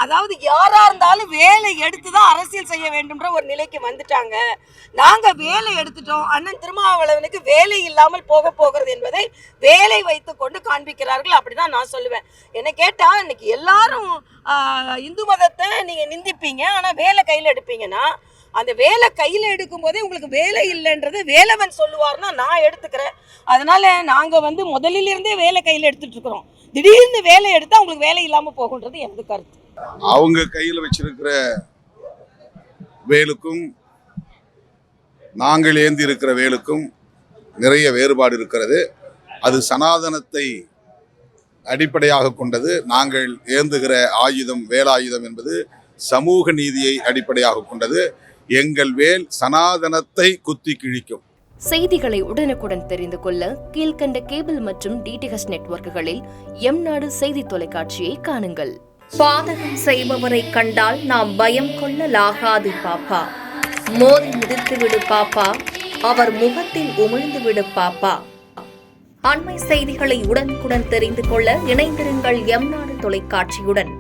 அதாவது யாரா இருந்தாலும் வேலை எடுத்துதான் அரசியல் செய்ய வேண்டும்ன்ற ஒரு நிலைக்கு வந்துட்டாங்க. நாங்க வேலை எடுத்துட்டோம். அண்ணன் திருமாவளவனுக்கு வேலை இல்லாமல் போகிறது என்பதை வேலை வைத்து கொண்டு காண்பிக்கிறார்கள். அப்படிதான் நான் சொல்லுவேன். என்ன கேட்டா இன்னைக்கு எல்லாரும் இந்து மதத்தை நீங்க நிந்திப்பீங்க, ஆனா வேலை கையில் எடுப்பீங்கன்னா அந்த வேலை கையில் எடுக்கும் போதே உங்களுக்கு வேலை இல்லைன்றது வேலவன் சொல்லுவார்னா நான் எடுத்துக்கிறேன். அதனால நாங்க முதலிலிருந்தே வேலை கையில் எடுத்துட்டு இருக்கிறோம். திடீர்னு வேலை எடுத்தா உங்களுக்கு வேலை இல்லாம போகுன்றது எனது கருத்து. அவங்க கையில் வச்சிருக்கிற வேலுக்கும் நாங்கள் ஏந்தி இருக்கிற வேலுக்கும் நிறைய வேறுபாடு இருக்கிறது. அது சனாதனத்தை அடிப்படையாக கொண்டது. நாங்கள் ஏந்துகிற ஆயுதம் வேலாயுதம் என்பது சமூக நீதியை அடிப்படையாக கொண்டது. எங்கள் வேல் சனாதனத்தை குத்தி கிழிக்கும். செய்திகளை உடனுக்குடன் தெரிந்து கொள்ள கீழ்கண்ட கேபிள் மற்றும் டிடிஹெச் நெட்வொர்க்குகளில் எம்நாடு செய்தி தொலைக்காட்சியை காணுங்கள். பாதகம் செய்பவரை கண்டால் நாம் பயம் கொள்ளலாகாது பாப்பா. மோதி மிதித்துவிடு பாப்பா, அவர் முகத்தில் உமிழ்ந்துவிடு பாப்பா. அண்மை செய்திகளை உடனுக்குடன் தெரிந்து கொள்ள இணைந்திருங்கள் எம்நாடு தொலைக்காட்சியுடன்.